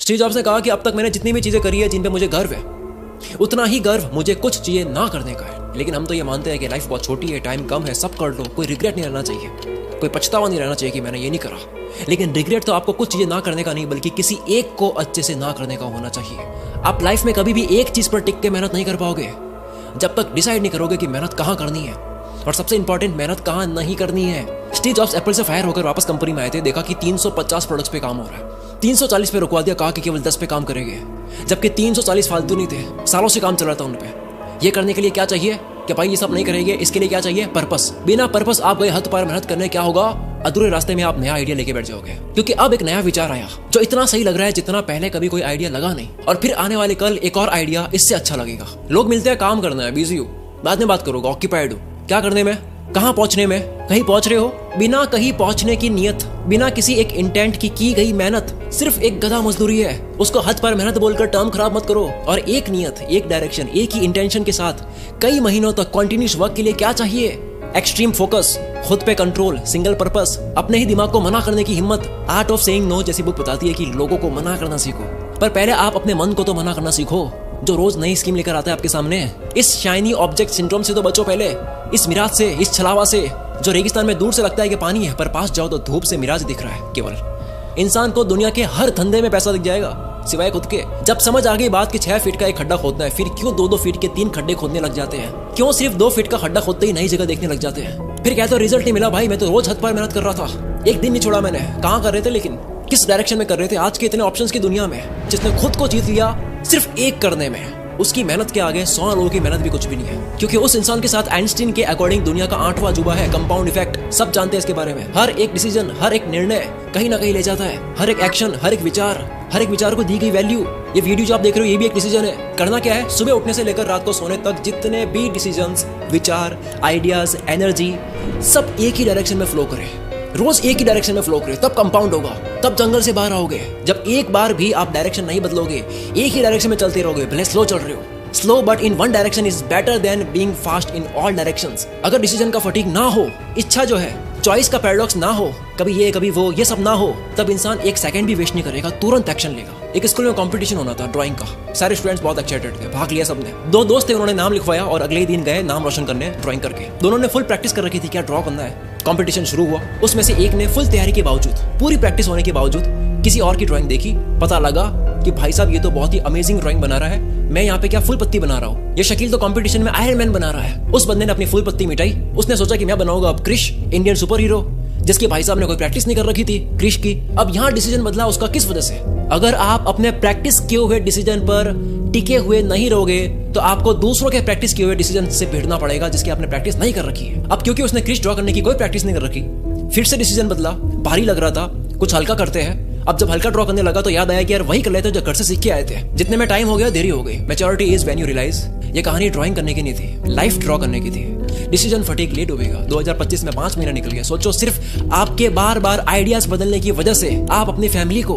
Steve jobs ने कहा कि अब तक मैंने जितनी भी चीजें करी है जिन पे मुझे गर्व है, उतना ही गर्व मुझे कुछ चीजें ना करने का है। लेकिन हम तो ये मानते हैं कि लाइफ बहुत छोटी है, टाइम कम है, सब कर लो, कोई रिग्रेट नहीं रहना चाहिए, कोई पछतावा नहीं रहना चाहिए कि मैंने ये नहीं करा। लेकिन रिग्रेट तो आपको कुछ चीजें ना करने का नहीं, बल्कि किसी एक को अच्छे से ना करने का होना चाहिए। आप लाइफ में कभी भी एक चीज पर टिक के मेहनत नहीं कर पाओगे जब तक डिसाइड नहीं करोगे कि मेहनत कहाँ करनी है, और सबसे इंपॉर्टेंट मेहनत कहाँ नहीं करनी है। स्टीव जॉब्स एप्पल से फायर होकर वापस कंपनी में आए थे, देखा कि 350 प्रोडक्ट्स पे काम हो रहा है, 340 पे रुकवा दिया, कहा कि केवल 10 पे काम करेंगे, जबकि 340 फालतू नहीं थे, सालों से काम चल रहा था उन पे। ये करने के लिए क्या चाहिए कि भाई ये सब नहीं करेंगे, इसके लिए क्या चाहिए? पर्पस। बिना पर्पस आप गए हद पार मेहनत करने, क्या होगा? अधूरे रास्ते में आप नया आइडिया लेके बैठ जाओगे, क्योंकि अब एक नया विचार आया जो इतना सही लग रहा है जितना पहले कभी कोई आइडिया लगा नहीं, और फिर आने वाले कल एक और आइडिया इससे अच्छा लगेगा। लोग मिलते हैं, काम करना है, बिजी हूँ, बाद में बात करोगे, ऑक्यूपाइड हूँ, क्या करने में, कहाँ पहुंचने में, कहीं पहुंच रहे हो, बिना कहीं पहुंचने की नियत, बिना किसी एक इंटेंट की गई मेहनत, सिर्फ एक गधा मजदूरी है। उसको हद पर मेहनत बोलकर टर्म खराब मत करो। और एक नियत, एक डायरेक्शन, एक ही इंटेंशन के साथ कई महीनों तक कॉन्टिन्यूस वर्क के लिए क्या चाहिए? एक्सट्रीम फोकस, खुद पे कंट्रोल, सिंगल पर्पस, अपने ही दिमाग को मना करने की हिम्मत। आर्ट ऑफ सेइंग नो जैसी बुक बताती है कि लोगों को मना करना सीखो, पर पहले आप अपने मन को तो मना करना सीखो, जो रोज नई स्कीम लेकर आता है आपके सामने। इस शाइनी ऑब्जेक्ट सिंड्रोम से तो बचो पहले, इस मिराज से, इस छलावा से, जो रेगिस्तान में दूर से लगता है कि पानी है, पर पास जाओ तो धूप से मिराज दिख रहा है केवल। इंसान को दुनिया के हर धंधे में पैसा दिख जाएगा सिवाय खुद के। जब समझ आ गई बात कि 6 फीट का एक खड्डा खोदना है, फिर क्यों 2-2 फीट के 3 खड्डे खोदने लग जाते हैं? क्यों सिर्फ 2 फीट का खड्डा खोदते ही नई जगह देखने लग जाते हैं? फिर कहते हो रिजल्ट नहीं मिला। भाई मैं तो रोज हद पर मेहनत कर रहा था, एक दिन नहीं छोड़ा मैंने। कहाँ कर रहे थे, लेकिन किस डायरेक्शन में कर रहे थे? आज के इतने ऑप्शंस की दुनिया में जिसने खुद को जीत लिया सिर्फ एक करने में, उसकी मेहनत के आगे 100 लोगों की मेहनत भी कुछ भी नहीं है। क्योंकि उस इंसान के साथ आइंस्टीन के अकॉर्डिंग दुनिया का 8वां अजूबा है कंपाउंड इफेक्ट। सब जानते हैं इसके बारे में। हर एक डिसीजन, हर एक निर्णय कहीं ना कहीं ले जाता है। हर एक एक्शन, हर एक विचार को दी गई वैल्यू। ये वीडियो जो आप देख रहे हो ये भी एक डिसीजन है। करना क्या है? सुबह उठने से लेकर रात को सोने तक जितने भी डिसीजंस, विचार, आइडियाज, एनर्जी, सब एक ही डायरेक्शन में फ्लो करें। रोज एक ही डायरेक्शन में फ्लो करें, तब कंपाउंड होगा, तब जंगल से बाहर आओगे। जब एक बार भी आप डायरेक्शन नहीं बदलोगे, एक ही डायरेक्शन में चलते रहोगे, भले स्लो चल रहे हो, slow but in one direction is better than being fast in all directions. अगर डिसीजन का फटीग ना हो, इच्छा जो है, चॉइस का पैराडॉक्स ना हो, कभी ये कभी वो, ये सब ना हो, तब इंसान एक सेकंड भी वेस्ट नहीं करेगा, तुरंत एक्शन लेगा। एक स्कूल में कंपटीशन होना था ड्राइंग का, सारे स्टूडेंट्स बहुत एक्साइटेड थे, भाग लिया सबने। 2 दोस्त थे, उन्होंने नाम लिखवाया और अगले ही दिन गए नाम रोशन करने ड्राइंग करके। दोनों ने फुल प्रैक्टिस कर रखी थी क्या ड्रॉ करना है। कंपटीशन शुरू हुआ, उसमें से एक ने फुल तैयारी के बावजूद, पूरी प्रैक्टिस होने के बावजूद किसी और की ड्राइंग देखी, पता लगा कि भाई साहब ये तो बहुत ही अमेजिंग ड्राइंग बना रहा है, मैं यहाँ पे क्या फुल पत्ती बना रहा हूँ। ये शकील तो कंपटीशन में आयरन मैन बना रहा है। उस बंदे ने अपनी फुल पत्ती मिटाई, उसने सोचा कि मैं बनाऊंगा अब क्रिश, इंडियन सुपर हीरो, जिसके भाई साहब ने कोई प्रैक्टिस नहीं कर रखी थी क्रिश की। अब यहाँ डिसीजन बदला उसका किस वजह से? अगर आप अपने प्रैक्टिस किए हुए डिसीजन पर टिके हुए नहीं रहोगे तो आपको दूसरों के प्रैक्टिस किए हुए डिसीजन से भिड़ना पड़ेगा जिसकी आपने प्रैक्टिस नहीं कर रखी है। अब क्योंकि उसने क्रिश ड्रॉ करने की कोई प्रैक्टिस नहीं कर रखी, फिर से डिसीजन बदला, भारी लग रहा था, कुछ हल्का करते हैं। अब जब हल्का ड्रॉ करने लगा तो याद आया कि यार वही कर लेते जो घर से सीख के आए थे। जितने में टाइम हो गया देरी हो गई। Maturity is when you realise ये कहानी ड्राइंग करने की नहीं थी, लाइफ ड्रॉ करने की थी। डिसीजन फटीक लेट होगा। 2025 में 5 महीना निकल गया। सोचो सिर्फ आपके बार बार आइडियाज बदलने की वजह से आप अपनी फैमिली को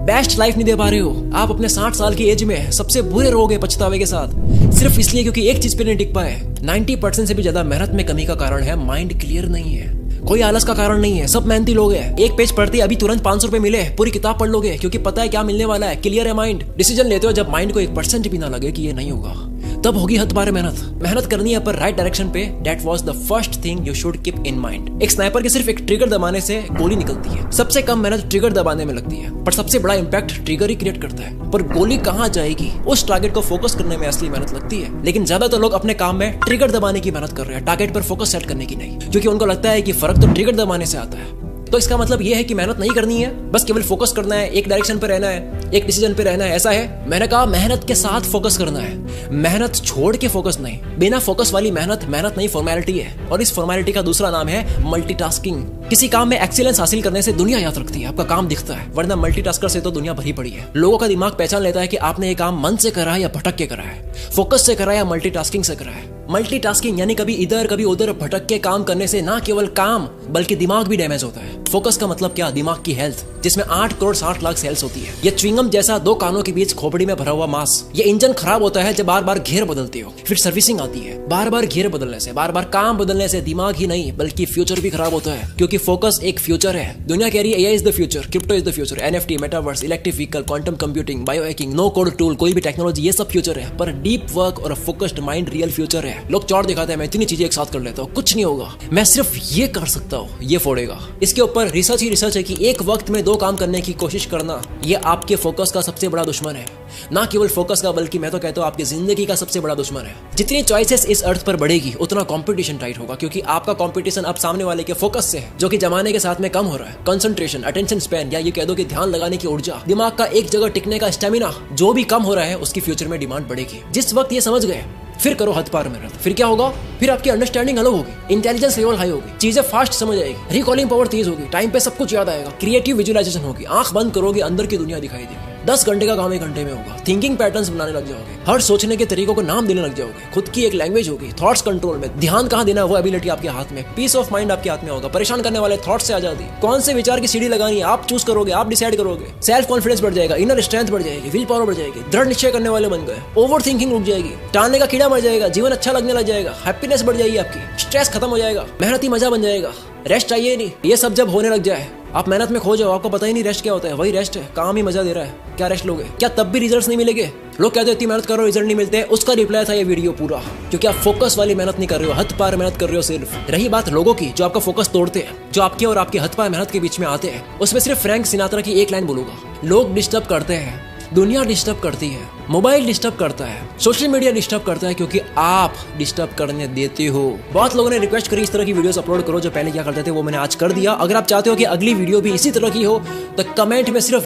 बेस्ट लाइफ नहीं दे पा रहे हो। आप अपने 60 साल की एज में सबसे बुरे रहोगे पछतावे के साथ, सिर्फ इसलिए क्योंकि एक चीज पे नहीं टिक पाए। 90% से भी ज्यादा मेहनत में कमी का कारण है माइंड क्लियर नहीं है, कोई आलस का कारण नहीं है। सब मेहनती लोग हैं। एक पेज पढ़ते अभी तुरंत 500 रुपए मिले, पूरी किताब पढ़ लोगे क्योंकि पता है क्या मिलने वाला है, क्लियर है माइंड। डिसीजन लेते हो जब माइंड को 1% भी ना लगे कि ये नहीं होगा, तब होगी हद पार मेहनत करनी है पर राइट डायरेक्शन पे। That was the first thing you should keep in mind. एक स्नाइपर के सिर्फ एक ट्रिगर दबाने से गोली निकलती है। सबसे कम मेहनत ट्रिगर दबाने में लगती है, पर सबसे बड़ा इंपैक्ट ट्रिगर ही क्रिएट करता है। पर गोली कहाँ जाएगी, उस टारगेट को फोकस करने में असली मेहनत लगती है। लेकिन ज्यादातर लोग अपने काम में ट्रिगर दबाने की मेहनत कर रहे हैं, टारगेट पर फोकस सेट करने की नहीं, क्योंकि उनको लगता है कि फर्क तो ट्रिगर दबाने से आता है। तो इसका मतलब यह है कि मेहनत नहीं करनी है, बस केवल फोकस करना है, एक डायरेक्शन पे रहना है, एक डिसीजन पे रहना है, ऐसा है। मैंने कहा मेहनत के साथ फोकस करना है, मेहनत छोड़ के फोकस नहीं। बिना फोकस वाली मेहनत नहीं, फॉर्मेलिटी है। और इस फॉर्मेलिटी का दूसरा नाम है मल्टीटास्किंग। किसी काम में एक्सीलेंस हासिल करने से दुनिया याद रखती है, आपका काम दिखता है, वरना मल्टीटास्कर से तो दुनिया भरी पड़ी है। लोगों का दिमाग पहचान लेता है कि आपने ये काम मन से करा है या भटक के करा है, फोकस से करा है या मल्टीटास्किंग से करा है। मल्टीटास्किंग यानी कभी इधर कभी उधर भटक के काम करने से ना केवल काम बल्कि दिमाग भी डैमेज होता है। फोकस का मतलब क्या? दिमाग की हेल्थ। जिसमें 8 करोड़ 60 लाख सेल्स होती है। ये च्युइंगम जैसा 2 कानों के बीच खोपड़ी में भरा हुआ मांस। ये इंजन खराब होता है जब बार बार गियर बदलते हो, फिर सर्विसिंग आती है। बार बार गियर बदलने से, बार बार काम बदलने से दिमाग ही नहीं बल्कि फ्यूचर भी खराब होता है, क्योंकि फोकस एक फ्यूचर है। दुनिया कह रही है AI is the future, crypto is the future, NFT, metaverse, electric vehicle, quantum computing, bio hacking, no code tool, कोई भी टेक्नोलॉजी, ये सब फ्यूचर है। पर डीप वर्क और फोकस्ड माइंड रियल फ्यूचर है। लोग चौड़ दिखाते हैं मैं इतनी चीजें एक साथ कर लेता हूँ, कुछ नहीं होगा, मैं सिर्फ ये कर सकता हूँ, ये फोड़ेगा। इसके ऊपर रिसर्च ही रिसर्च है कि एक वक्त में 2 काम करने की कोशिश करना ये आपके फोकस का सबसे बड़ा दुश्मन है। ना केवल फोकस का बल्कि मैं तो कहता हूँ आपकी जिंदगी का सबसे बड़ा दुश्मन है। जितनी चॉइसेस इस अर्थ पर बढ़ेगी उतना कंपटीशन टाइट होगा, क्योंकि आपका कंपटीशन अब सामने वाले के फोकस से है, जो कि जमाने के साथ में कम हो रहा है। कंसंट्रेशन, अटेंशन स्पैन, या ये कह दो कि ध्यान लगाने की ऊर्जा, दिमाग का एक जगह टिकने का स्टेमिना जो भी कम हो रहा है उसकी फ्यूचर में डिमांड बढ़ेगी। जिस वक्त ये समझ गए फिर करो हद पार मेहनत। फिर क्या होगा? फिर आपकी अंडरस्टैंडिंग अलग होगी, इंटेलिजेंस लेवल हाई होगी, चीजें फास्ट समझ आएगी, रिकॉलिंग पावर तेज होगी, टाइम पे सब कुछ याद आएगा, क्रिएटिव विजुअलाइजेशन होगी, आंख बंद करोगे अंदर की दुनिया दिखाई देगी। 10 घंटे का काम 1 घंटे में होगा, थिंकिंग पैटर्न्स बनाने लग जाओगे, हर सोचने के तरीकों को नाम देने लग जाओगे, खुद की एक लैंग्वेज होगी, थॉट्स कंट्रोल में, ध्यान कहाँ देना है वो एबिलिटी आपके हाथ में, पीस ऑफ माइंड आपके हाथ में होगा, परेशान करने वाले थॉट्स से आजादी, कौन से विचार की सीढ़ी लगानी है आप चूज करोगे, आप डिसाइड करोगे, सेल्फ कॉन्फिडेंस बढ़ जाएगा, इनर स्ट्रेंथ बढ़ जाएगी, विल पावर बढ़ जाएगी, दृढ़ निश्चय करने वाले बन गए, ओवर थिंकिंग रुक जाएगी, टालने का कीड़ा मर जाएगा, जीवन अच्छा लगने लग जाएगा, हैप्पीनेस बढ़ जाएगी आपकी, स्ट्रेस खत्म हो जाएगा, मेहनत ही मजा बन जाएगा, रेस्ट चाहिए नहीं। ये सब जब होने लग जाए आप मेहनत में खो जाओ, आपको पता ही नहीं रेस्ट क्या होता है, वही रेस्ट है, काम ही मजा दे रहा है, क्या रेस्ट लोगे? क्या तब भी रिजल्ट्स नहीं मिलेंगे? लोग कहते हैं इतनी मेहनत करो रिजल्ट नहीं मिलते, उसका रिप्लाई था ये वीडियो पूरा, क्योंकि आप फोकस वाली मेहनत नहीं कर रहे हो, हद पार मेहनत कर रहे हो सिर्फ। रही बात लोगों की जो आपका फोकस तोड़ते हैं, जो आपके और आपके हद पार मेहनत के बीच में आते हैं, उसमें सिर्फ फ्रैंक सिनात्रा की एक लाइन बोलूंगा, लोग डिस्टर्ब करते हैं, दुनिया डिस्टर्ब करती है, मोबाइल डिस्टर्ब करता है, सोशल मीडिया डिस्टर्ब करता है, क्योंकि आप डिस्टर्ब करने देते हो। बहुत लोगों ने रिक्वेस्ट करी इस तरह की वीडियोस अपलोड करो, जो पहले क्या करते थे वो मैंने आज कर दिया। अगर आप चाहते हो कि अगली वीडियो भी इसी तरह की हो तो कमेंट में सिर्फ